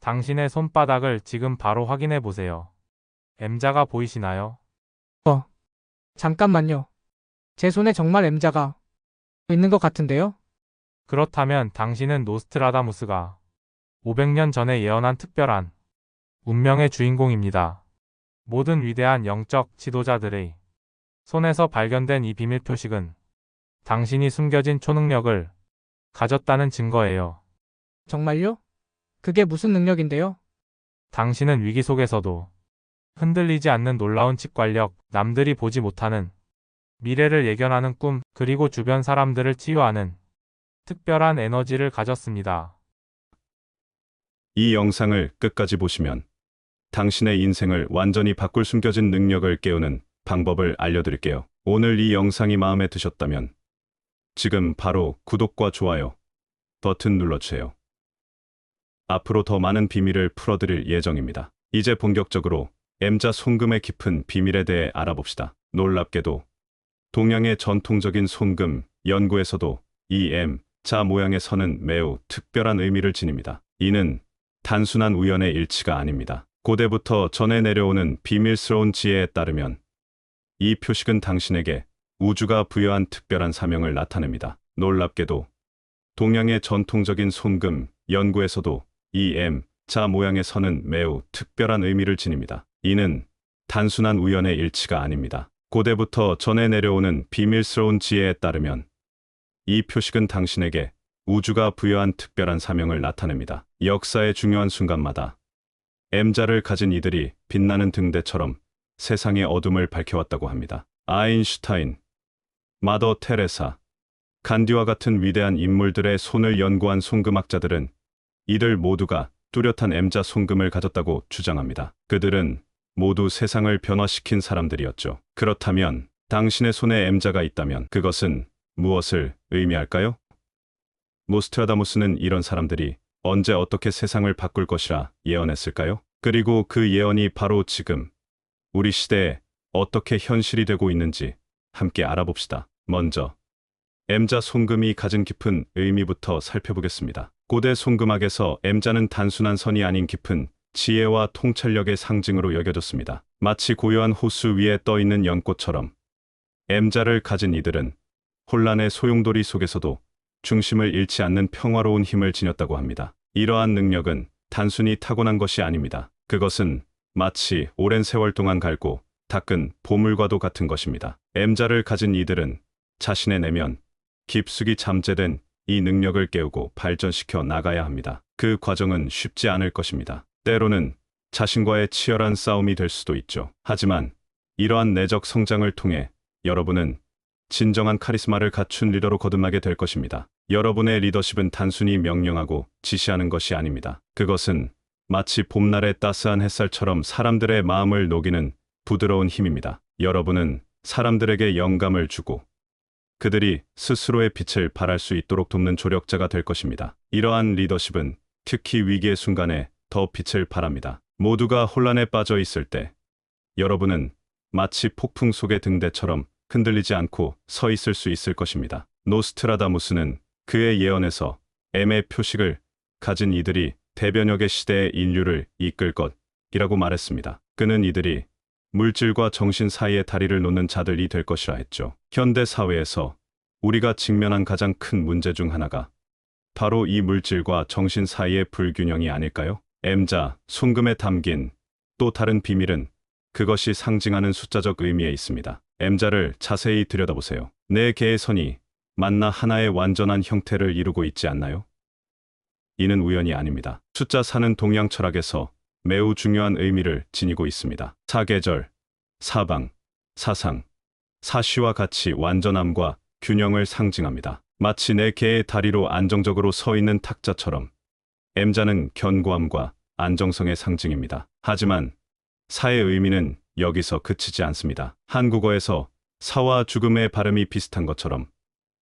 당신의 손바닥을 지금 바로 확인해 보세요. M자가 보이시나요? 어, 잠깐만요. 제 손에 정말 M자가 있는 것 같은데요? 그렇다면 당신은 노스트라다무스가 500년 전에 예언한 특별한 운명의 주인공입니다. 모든 위대한 영적 지도자들의 손에서 발견된 이 비밀 표식은 당신이 숨겨진 초능력을 가졌다는 증거예요. 정말요? 그게 무슨 능력인데요? 당신은 위기 속에서도 흔들리지 않는 놀라운 직관력, 남들이 보지 못하는 미래를 예견하는 꿈, 그리고 주변 사람들을 치유하는 특별한 에너지를 가졌습니다. 이 영상을 끝까지 보시면 당신의 인생을 완전히 바꿀 숨겨진 능력을 깨우는 방법을 알려드릴게요. 오늘 이 영상이 마음에 드셨다면 지금 바로 구독과 좋아요 버튼 눌러주세요. 앞으로 더 많은 비밀을 풀어드릴 예정입니다. 이제 본격적으로 M자 손금의 깊은 비밀에 대해 알아봅시다. 놀랍게도 동양의 전통적인 손금 연구에서도 이 M자 모양의 선은 매우 특별한 의미를 지닙니다. 이는 단순한 우연의 일치가 아닙니다. 고대부터 전해 내려오는 비밀스러운 지혜에 따르면 이 표식은 당신에게 우주가 부여한 특별한 사명을 나타냅니다. 놀랍게도 동양의 전통적인 손금 연구에서도 이 M자 모양의 선은 매우 특별한 의미를 지닙니다. 이는 단순한 우연의 일치가 아닙니다. 고대부터 전해 내려오는 비밀스러운 지혜에 따르면 이 표식은 당신에게 우주가 부여한 특별한 사명을 나타냅니다. 역사의 중요한 순간마다 M자를 가진 이들이 빛나는 등대처럼 세상의 어둠을 밝혀왔다고 합니다. 아인슈타인, 마더 테레사, 간디와 같은 위대한 인물들의 손을 연구한 손금학자들은 이들 모두가 뚜렷한 M자 손금을 가졌다고 주장합니다. 그들은 모두 세상을 변화시킨 사람들이었죠. 그렇다면 당신의 손에 M자가 있다면 그것은 무엇을 의미할까요? 노스트라다무스는 이런 사람들이 언제 어떻게 세상을 바꿀 것이라 예언했을까요? 그리고 그 예언이 바로 지금 우리 시대에 어떻게 현실이 되고 있는지 함께 알아봅시다. 먼저 M자 손금이 가진 깊은 의미부터 살펴보겠습니다. 고대 손금학에서 M자는 단순한 선이 아닌 깊은 지혜와 통찰력의 상징으로 여겨졌습니다. 마치 고요한 호수 위에 떠있는 연꽃처럼 M자를 가진 이들은 혼란의 소용돌이 속에서도 중심을 잃지 않는 평화로운 힘을 지녔다고 합니다. 이러한 능력은 단순히 타고난 것이 아닙니다. 그것은 마치 오랜 세월 동안 갈고 닦은 보물과도 같은 것입니다. M자를 가진 이들은 자신의 내면 깊숙이 잠재된 이 능력을 깨우고 발전시켜 나가야 합니다. 그 과정은 쉽지 않을 것입니다. 때로는 자신과의 치열한 싸움이 될 수도 있죠. 하지만 이러한 내적 성장을 통해 여러분은 진정한 카리스마를 갖춘 리더로 거듭나게 될 것입니다. 여러분의 리더십은 단순히 명령하고 지시하는 것이 아닙니다. 그것은 마치 봄날의 따스한 햇살처럼 사람들의 마음을 녹이는 부드러운 힘입니다. 여러분은 사람들에게 영감을 주고 그들이 스스로의 빛을 발할 수 있도록 돕는 조력자가 될 것입니다. 이러한 리더십은 특히 위기의 순간에 더 빛을 발합니다. 모두가 혼란에 빠져 있을 때 여러분은 마치 폭풍 속의 등대처럼 흔들리지 않고 서 있을 수 있을 것입니다. 노스트라다무스는 그의 예언에서 M의 표식을 가진 이들이 대변혁의 시대의 인류를 이끌 것이라고 말했습니다. 그는 이들이 물질과 정신 사이에 다리를 놓는 자들이 될 것이라 했죠. 현대 사회에서 우리가 직면한 가장 큰 문제 중 하나가 바로 이 물질과 정신 사이의 불균형이 아닐까요? M자, 손금에 담긴 또 다른 비밀은 그것이 상징하는 숫자적 의미에 있습니다. M자를 자세히 들여다보세요. 네 개의 선이 만나 하나의 완전한 형태를 이루고 있지 않나요? 이는 우연이 아닙니다. 숫자 4는 동양 철학에서 매우 중요한 의미를 지니고 있습니다. 사계절, 사방, 사상, 사시와 같이 완전함과 균형을 상징합니다. 마치 네 개의 다리로 안정적으로 서 있는 탁자처럼 M자는 견고함과 안정성의 상징입니다. 하지만 사의 의미는 여기서 그치지 않습니다. 한국어에서 사와 죽음의 발음이 비슷한 것처럼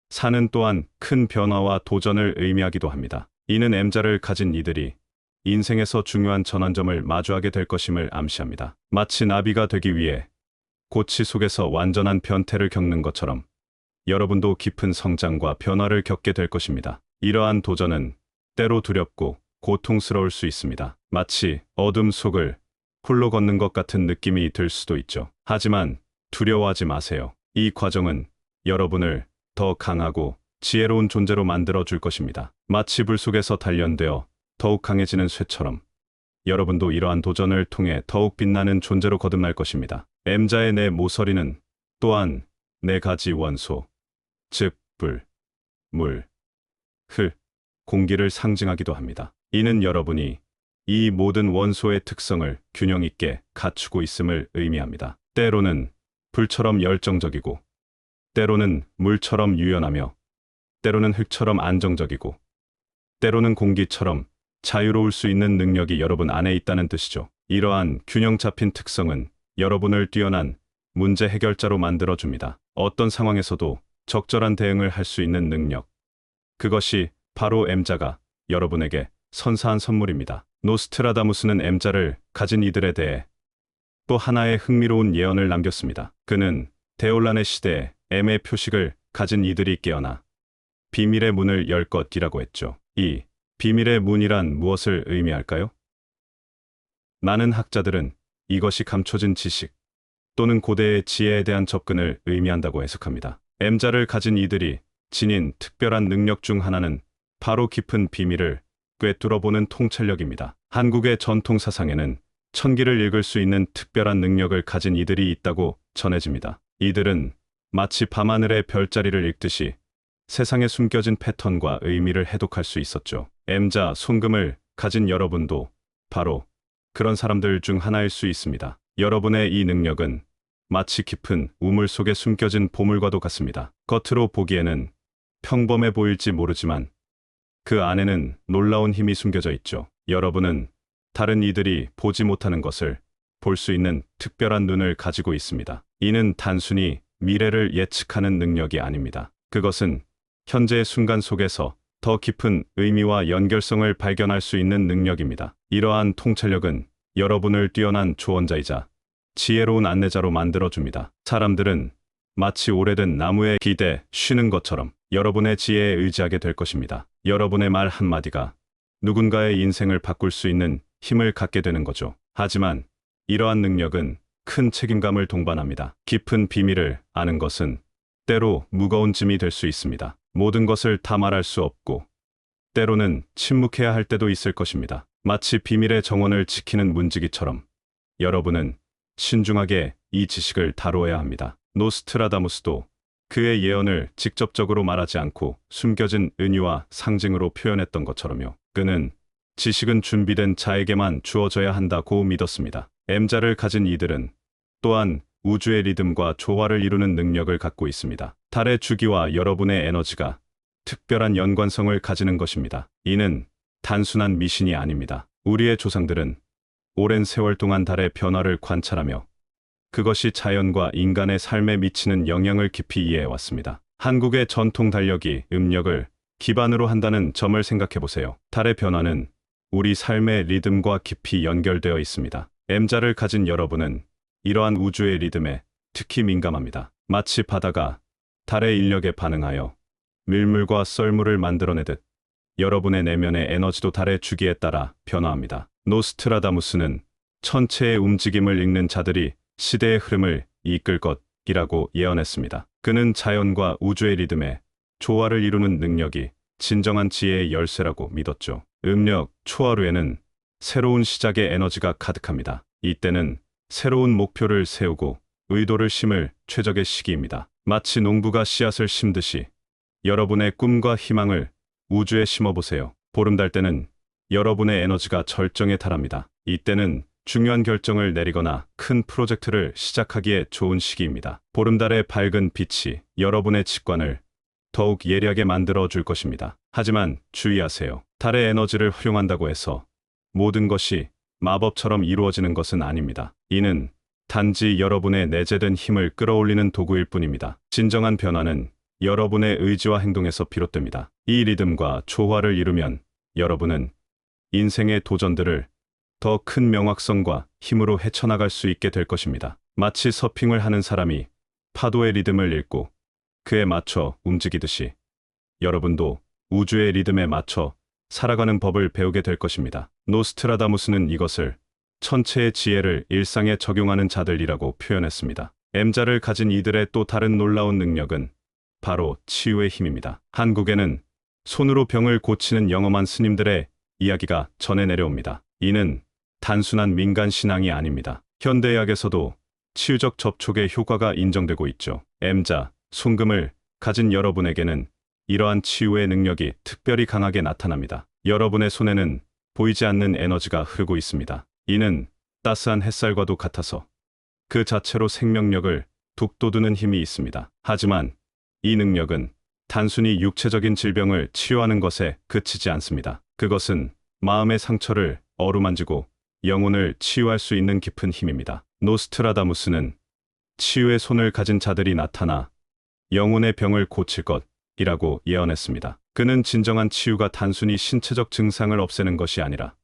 사는 또한 큰 변화와 도전을 의미하기도 합니다. 이는 M자를 가진 이들이 인생에서 중요한 전환점을 마주하게 될 것임을 암시합니다. 마치 나비가 되기 위해 고치 속에서 완전한 변태를 겪는 것처럼 여러분도 깊은 성장과 변화를 겪게 될 것입니다. 이러한 도전은 때로 두렵고 고통스러울 수 있습니다. 마치 어둠 속을 홀로 걷는 것 같은 느낌이 들 수도 있죠. 하지만 두려워하지 마세요. 이 과정은 여러분을 더 강하고 지혜로운 존재로 만들어 줄 것입니다. 마치 불 속에서 단련되어 더욱 강해지는 쇠처럼 여러분도 이러한 도전을 통해 더욱 빛나는 존재로 거듭날 것입니다. M자의 네 모서리는 또한 네 가지 원소, 즉 불, 물, 흙, 공기를 상징하기도 합니다. 이는 여러분이 이 모든 원소의 특성을 균형 있게 갖추고 있음을 의미합니다. 때로는 불처럼 열정적이고, 때로는 물처럼 유연하며, 때로는 흙처럼 안정적이고, 때로는 공기처럼 자유로울 수 있는 능력이 여러분 안에 있다는 뜻이죠. 이러한 균형 잡힌 특성은 여러분을 뛰어난 문제 해결자로 만들어줍니다. 어떤 상황에서도 적절한 대응을 할 수 있는 능력. 그것이 바로 M자가 여러분에게 선사한 선물입니다. 노스트라다무스는 M자를 가진 이들에 대해 또 하나의 흥미로운 예언을 남겼습니다. 그는 대혼란의 시대에 M의 표식을 가진 이들이 깨어나 비밀의 문을 열 것이라고 했죠. 이 비밀의 문이란 무엇을 의미할까요? 많은 학자들은 이것이 감춰진 지식 또는 고대의 지혜에 대한 접근을 의미한다고 해석합니다. M자를 가진 이들이 지닌 특별한 능력 중 하나는 바로 깊은 비밀을 꿰뚫어보는 통찰력입니다. 한국의 전통 사상에는 천기를 읽을 수 있는 특별한 능력을 가진 이들이 있다고 전해집니다. 이들은 마치 밤하늘의 별자리를 읽듯이 세상에 숨겨진 패턴과 의미를 해독할 수 있었죠. M자 손금을 가진 여러분도 바로 그런 사람들 중 하나일 수 있습니다. 여러분의 이 능력은 마치 깊은 우물 속에 숨겨진 보물과도 같습니다. 겉으로 보기에는 평범해 보일지 모르지만 그 안에는 놀라운 힘이 숨겨져 있죠. 여러분은 다른 이들이 보지 못하는 것을 볼 수 있는 특별한 눈을 가지고 있습니다. 이는 단순히 미래를 예측하는 능력이 아닙니다. 그것은 현재의 순간 속에서 더 깊은 의미와 연결성을 발견할 수 있는 능력입니다. 이러한 통찰력은 여러분을 뛰어난 조언자이자 지혜로운 안내자로 만들어줍니다. 사람들은 마치 오래된 나무에 기대 쉬는 것처럼 여러분의 지혜에 의지하게 될 것입니다. 여러분의 말 한마디가 누군가의 인생을 바꿀 수 있는 힘을 갖게 되는 거죠. 하지만 이러한 능력은 큰 책임감을 동반합니다. 깊은 비밀을 아는 것은 때로 무거운 짐이 될 수 있습니다. 모든 것을 다 말할 수 없고 때로는 침묵해야 할 때도 있을 것입니다. 마치 비밀의 정원을 지키는 문지기처럼 여러분은 신중하게 이 지식을 다루어야 합니다. 노스트라다무스도 그의 예언을 직접적으로 말하지 않고 숨겨진 은유와 상징으로 표현했던 것처럼요. 그는 지식은 준비된 자에게만 주어져야 한다고 믿었습니다. M자를 가진 이들은 또한 우주의 리듬과 조화를 이루는 능력을 갖고 있습니다. 달의 주기와 여러분의 에너지가 특별한 연관성을 가지는 것입니다. 이는 단순한 미신이 아닙니다. 우리의 조상들은 오랜 세월 동안 달의 변화를 관찰하며 그것이 자연과 인간의 삶에 미치는 영향을 깊이 이해해왔습니다. 한국의 전통 달력이 음력을 기반으로 한다는 점을 생각해보세요. 달의 변화는 우리 삶의 리듬과 깊이 연결되어 있습니다. M자를 가진 여러분은 이러한 우주의 리듬에 특히 민감합니다. 마치 바다가 달의 인력에 반응하여 밀물과 썰물을 만들어내듯 여러분의 내면의 에너지도 달의 주기에 따라 변화합니다. 노스트라다무스는 천체의 움직임을 읽는 자들이 시대의 흐름을 이끌 것이라고 예언했습니다. 그는 자연과 우주의 리듬에 조화를 이루는 능력이 진정한 지혜의 열쇠라고 믿었죠. 음력 초하루에는 새로운 시작의 에너지가 가득합니다. 이때는 새로운 목표를 세우고 의도를 심을 최적의 시기입니다. 마치 농부가 씨앗을 심듯이 여러분의 꿈과 희망을 우주에 심어보세요. 보름달 때는 여러분의 에너지가 절정에 달합니다. 이때는 중요한 결정을 내리거나 큰 프로젝트를 시작하기에 좋은 시기입니다. 보름달의 밝은 빛이 여러분의 직관을 더욱 예리하게 만들어 줄 것입니다. 하지만 주의하세요. 달의 에너지를 활용한다고 해서 모든 것이 마법처럼 이루어지는 것은 아닙니다. 이는 단지 여러분의 내재된 힘을 끌어올리는 도구일 뿐입니다. 진정한 변화는 여러분의 의지와 행동에서 비롯됩니다. 이 리듬과 조화를 이루면 여러분은 인생의 도전들을 더 큰 명확성과 힘으로 헤쳐나갈 수 있게 될 것입니다. 마치 서핑을 하는 사람이 파도의 리듬을 읽고 그에 맞춰 움직이듯이 여러분도 우주의 리듬에 맞춰 살아가는 법을 배우게 될 것입니다. 노스트라다무스는 이것을 천체의 지혜를 일상에 적용하는 자들이라고 표현했습니다. M자를 가진 이들의 또 다른 놀라운 능력은 바로 치유의 힘입니다. 한국에는 손으로 병을 고치는 영험한 스님들의 이야기가 전해 내려옵니다. 이는 단순한 민간 신앙이 아닙니다. 현대의학에서도 치유적 접촉의 효과가 인정되고 있죠. M자, 손금을 가진 여러분에게는 이러한 치유의 능력이 특별히 강하게 나타납니다. 여러분의 손에는 보이지 않는 에너지가 흐르고 있습니다. 이는 따스한 햇살과도 같아서 그 자체로 생명력을 북돋우는 힘이 있습니다. 하지만 이 능력은 단순히 육체적인 질병을 치유하는 것에 그치지 않습니다. 그것은 마음의 상처를 어루만지고 영혼을 치유할 수 있는 깊은 힘입니다. 노스트라다무스는 치유의 손을 가진 자들이 나타나 영혼의 병을 고칠 것이라고 예언했습니다. 그는 진정한 치유가 단순히 신체적 증상을 없애는 것이 아니라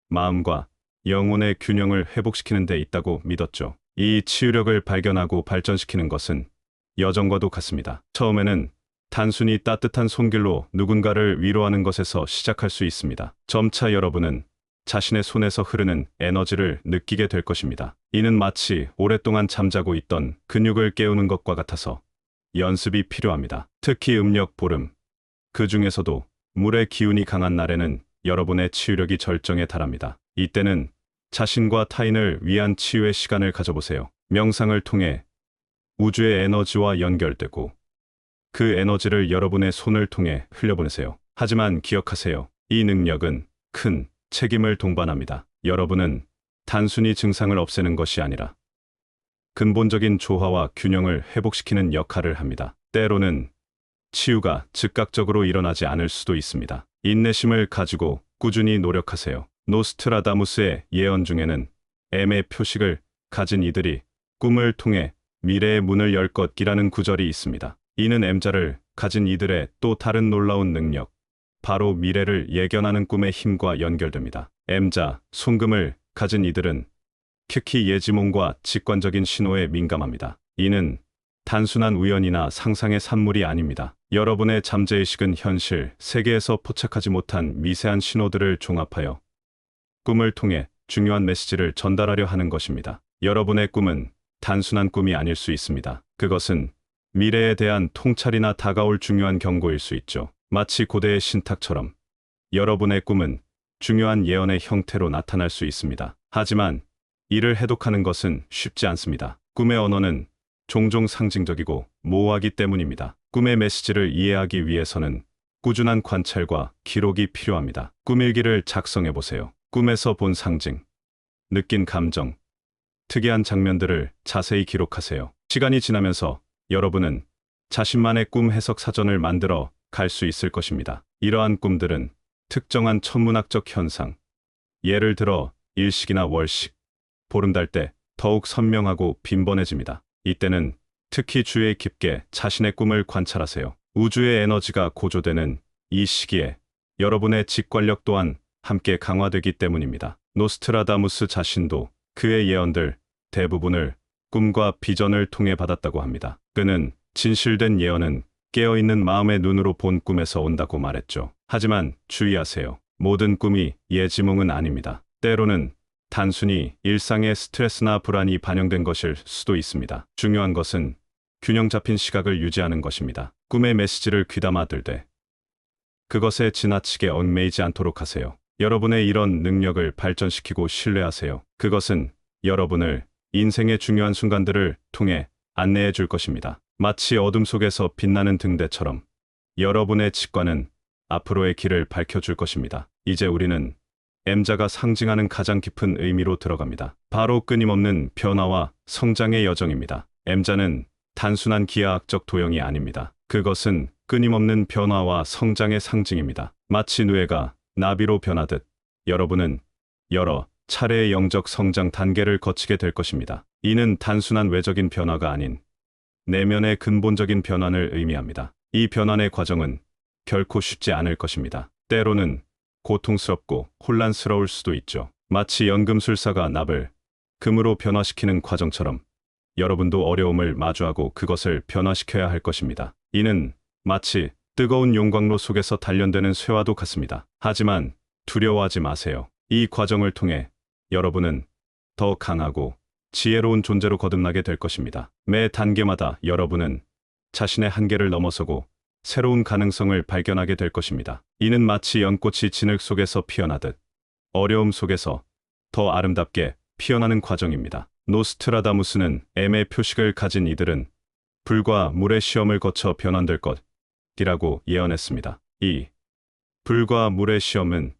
마음과 영혼의 균형을 회복시키는 데 있다고 믿었죠. 이 치유력을 발견하고 발전시키는 것은 여정과도 같습니다. 처음에는 단순히 따뜻한 손길로 누군가를 위로하는 것에서 시작할 수 있습니다. 점차 여러분은 자신의 손에서 흐르는 에너지를 느끼게 될 것입니다. 이는 마치 오랫동안 잠자고 있던 근육을 깨우는 것과 같아서 연습이 필요합니다. 특히 음력, 보름, 그 중에서도 물의 기운이 강한 날에는 여러분의 치유력이 절정에 달합니다. 이때는 자신과 타인을 위한 치유의 시간을 가져보세요. 명상을 통해 우주의 에너지와 연결되고 그 에너지를 여러분의 손을 통해 흘려보내세요. 하지만 기억하세요. 이 능력은 큰 책임을 동반합니다. 여러분은 단순히 증상을 없애는 것이 아니라 근본적인 조화와 균형을 회복시키는 역할을 합니다. 때로는 치유가 즉각적으로 일어나지 않을 수도 있습니다. 인내심을 가지고 꾸준히 노력하세요. 노스트라다무스의 예언 중에는 M의 표식을 가진 이들이 꿈을 통해 미래의 문을 열 것이라는 구절이 있습니다. 이는 M자를 가진 이들의 또 다른 놀라운 능력, 바로 미래를 예견하는 꿈의 힘과 연결됩니다. M자, 손금을 가진 이들은 특히 예지몽과 직관적인 신호에 민감합니다. 이는 단순한 우연이나 상상의 산물이 아닙니다. 여러분의 잠재의식은 현실, 세계에서 포착하지 못한 미세한 신호들을 종합하여 꿈을 통해 중요한 메시지를 전달하려 하는 것입니다. 여러분의 꿈은 단순한 꿈이 아닐 수 있습니다. 그것은 미래에 대한 통찰이나 다가올 중요한 경고일 수 있죠. 마치 고대의 신탁처럼 여러분의 꿈은 중요한 예언의 형태로 나타날 수 있습니다. 하지만 이를 해독하는 것은 쉽지 않습니다. 꿈의 언어는 종종 상징적이고 모호하기 때문입니다. 꿈의 메시지를 이해하기 위해서는 꾸준한 관찰과 기록이 필요합니다. 꿈일기를 작성해 보세요. 꿈에서 본 상징, 느낀 감정, 특이한 장면들을 자세히 기록하세요. 시간이 지나면서 여러분은 자신만의 꿈 해석 사전을 만들어 갈 수 있을 것입니다. 이러한 꿈들은 특정한 천문학적 현상, 예를 들어 일식이나 월식, 보름달 때 더욱 선명하고 빈번해집니다. 이때는 특히 주의 깊게 자신의 꿈을 관찰하세요. 우주의 에너지가 고조되는 이 시기에 여러분의 직관력 또한 함께 강화되기 때문입니다. 노스트라다무스 자신도 그의 예언들 대부분을 꿈과 비전을 통해 받았다고 합니다. 그는 진실된 예언은 깨어있는 마음의 눈으로 본 꿈에서 온다고 말했죠. 하지만 주의하세요. 모든 꿈이 예지몽은 아닙니다. 때로는 단순히 일상의 스트레스나 불안이 반영된 것일 수도 있습니다. 중요한 것은 균형 잡힌 시각을 유지하는 것입니다. 꿈의 메시지를 귀담아 들되 그것에 지나치게 얽매이지 않도록 하세요. 여러분의 이런 능력을 발전시키고 신뢰하세요. 그것은 여러분을 인생의 중요한 순간들을 통해 안내해 줄 것입니다. 마치 어둠 속에서 빛나는 등대처럼 여러분의 직관은 앞으로의 길을 밝혀줄 것입니다. 이제 우리는 M자가 상징하는 가장 깊은 의미로 들어갑니다. 바로 끊임없는 변화와 성장의 여정입니다. M자는 단순한 기하학적 도형이 아닙니다. 그것은 끊임없는 변화와 성장의 상징입니다. 마치 누에가 나비로 변하듯 여러분은 여러 차례의 영적 성장 단계를 거치게 될 것입니다. 이는 단순한 외적인 변화가 아닌 내면의 근본적인 변환을 의미합니다. 이 변환의 과정은 결코 쉽지 않을 것입니다. 때로는 고통스럽고 혼란스러울 수도 있죠. 마치 연금술사가 납을 금으로 변화시키는 과정처럼 여러분도 어려움을 마주하고 그것을 변화시켜야 할 것입니다. 이는 마치 뜨거운 용광로 속에서 단련되는 쇠와도 같습니다. 하지만 두려워하지 마세요. 이 과정을 통해 여러분은 더 강하고 지혜로운 존재로 거듭나게 될 것입니다. 매 단계마다 여러분은 자신의 한계를 넘어서고 새로운 가능성을 발견하게 될 것입니다. 이는 마치 연꽃이 진흙 속에서 피어나듯 어려움 속에서 더 아름답게 피어나는 과정입니다. 노스트라다무스는 M의 표식을 가진 이들은 불과 물의 시험을 거쳐 변환될 것이라고 예언했습니다. 이 불과 물의 시험은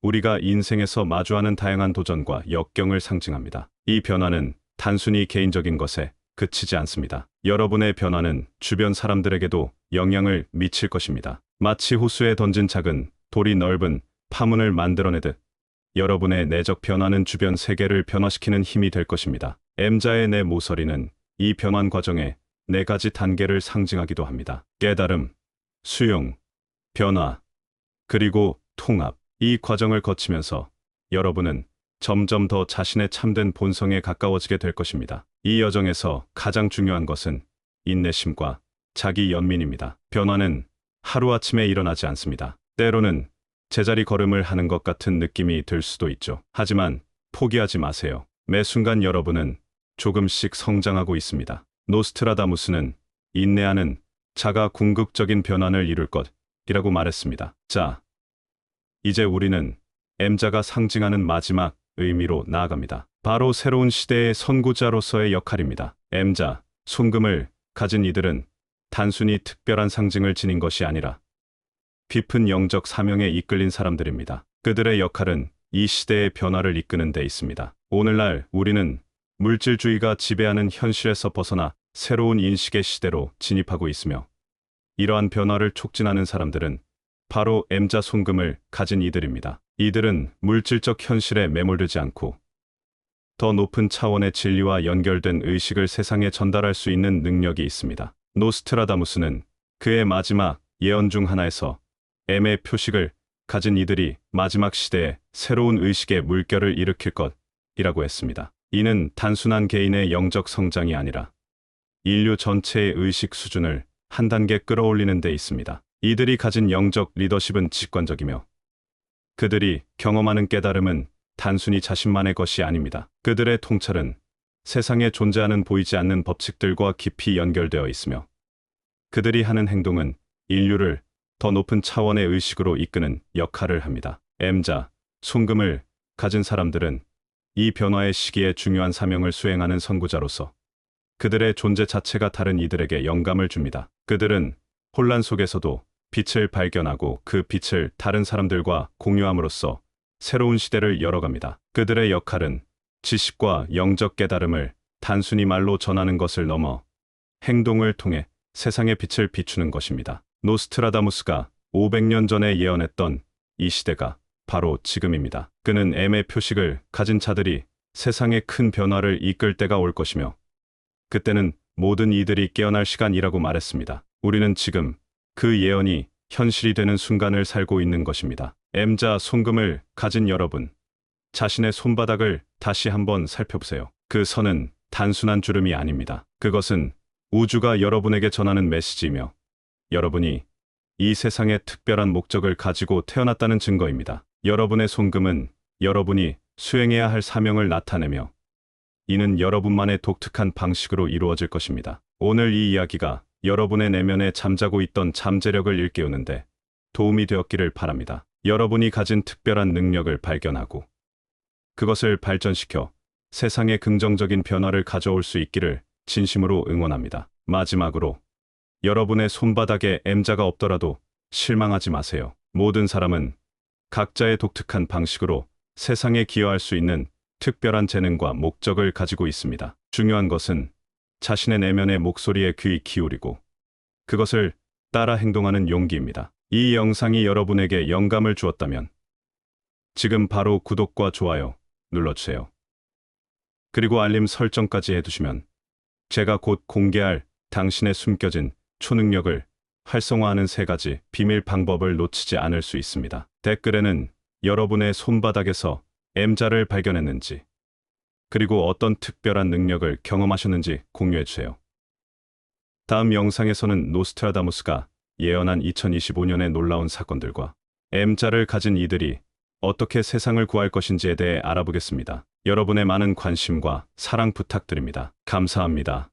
우리가 인생에서 마주하는 다양한 도전과 역경을 상징합니다. 이 변화는 단순히 개인적인 것에 그치지 않습니다. 여러분의 변화는 주변 사람들에게도 영향을 미칠 것입니다. 마치 호수에 던진 작은 돌이 넓은 파문을 만들어내듯 여러분의 내적 변화는 주변 세계를 변화시키는 힘이 될 것입니다. M자의 내 모서리는 이 변환 과정의 4가지 단계를 상징하기도 합니다. 깨달음, 수용, 변화, 그리고 통합. 이 과정을 거치면서 여러분은 점점 더 자신의 참된 본성에 가까워지게 될 것입니다. 이 여정에서 가장 중요한 것은 인내심과 자기 연민입니다. 변화는 하루아침에 일어나지 않습니다. 때로는 제자리 걸음을 하는 것 같은 느낌이 들 수도 있죠. 하지만 포기하지 마세요. 매 순간 여러분은 조금씩 성장하고 있습니다. 노스트라다무스는 인내하는 자가 궁극적인 변환을 이룰 것이라고 말했습니다. 자, 이제 우리는 M자가 상징하는 마지막 의미로 나아갑니다. 바로 새로운 시대의 선구자로서의 역할입니다. M자, 손금을 가진 이들은 단순히 특별한 상징을 지닌 것이 아니라 깊은 영적 사명에 이끌린 사람들입니다. 그들의 역할은 이 시대의 변화를 이끄는 데 있습니다. 오늘날 우리는 물질주의가 지배하는 현실에서 벗어나 새로운 인식의 시대로 진입하고 있으며 이러한 변화를 촉진하는 사람들은 바로 M자 손금을 가진 이들입니다. 이들은 물질적 현실에 매몰되지 않고 더 높은 차원의 진리와 연결된 의식을 세상에 전달할 수 있는 능력이 있습니다. 노스트라다무스는 그의 마지막 예언 중 하나에서 M의 표식을 가진 이들이 마지막 시대에 새로운 의식의 물결을 일으킬 것이라고 했습니다. 이는 단순한 개인의 영적 성장이 아니라 인류 전체의 의식 수준을 한 단계 끌어올리는 데 있습니다. 이들이 가진 영적 리더십은 직관적이며 그들이 경험하는 깨달음은 단순히 자신만의 것이 아닙니다. 그들의 통찰은 세상에 존재하는 보이지 않는 법칙들과 깊이 연결되어 있으며 그들이 하는 행동은 인류를 더 높은 차원의 의식으로 이끄는 역할을 합니다. M자, 손금을 가진 사람들은 이 변화의 시기에 중요한 사명을 수행하는 선구자로서 그들의 존재 자체가 다른 이들에게 영감을 줍니다. 그들은 혼란 속에서도 빛을 발견하고 그 빛을 다른 사람들과 공유함으로써 새로운 시대를 열어갑니다. 그들의 역할은 지식과 영적 깨달음을 단순히 말로 전하는 것을 넘어 행동을 통해 세상의 빛을 비추는 것입니다. 노스트라다무스가 500년 전에 예언했던 이 시대가 바로 지금입니다. 그는 M의 표식을 가진 자들이 세상에 큰 변화를 이끌 때가 올 것이며 그때는 모든 이들이 깨어날 시간이라고 말했습니다. 우리는 지금 그 예언이 현실이 되는 순간을 살고 있는 것입니다. M자 손금을 가진 여러분, 자신의 손바닥을 다시 한번 살펴보세요. 그 선은 단순한 주름이 아닙니다. 그것은 우주가 여러분에게 전하는 메시지이며 여러분이 이 세상에 특별한 목적을 가지고 태어났다는 증거입니다. 여러분의 손금은 여러분이 수행해야 할 사명을 나타내며 이는 여러분만의 독특한 방식으로 이루어질 것입니다. 오늘 이 이야기가 여러분의 내면에 잠자고 있던 잠재력을 일깨우는데 도움이 되었기를 바랍니다. 여러분이 가진 특별한 능력을 발견하고 그것을 발전시켜 세상에 긍정적인 변화를 가져올 수 있기를 진심으로 응원합니다. 마지막으로 여러분의 손바닥에 M자가 없더라도 실망하지 마세요. 모든 사람은 각자의 독특한 방식으로 세상에 기여할 수 있는 특별한 재능과 목적을 가지고 있습니다. 중요한 것은 자신의 내면의 목소리에 귀 기울이고 그것을 따라 행동하는 용기입니다. 이 영상이 여러분에게 영감을 주었다면 지금 바로 구독과 좋아요 눌러주세요. 그리고 알림 설정까지 해두시면 제가 곧 공개할 당신의 숨겨진 초능력을 활성화하는 3가지 비밀 방법을 놓치지 않을 수 있습니다. 댓글에는 여러분의 손바닥에서 M자를 발견했는지 그리고 어떤 특별한 능력을 경험하셨는지 공유해주세요. 다음 영상에서는 노스트라다무스가 예언한 2025년의 놀라운 사건들과 M자를 가진 이들이 어떻게 세상을 구할 것인지에 대해 알아보겠습니다. 여러분의 많은 관심과 사랑 부탁드립니다. 감사합니다.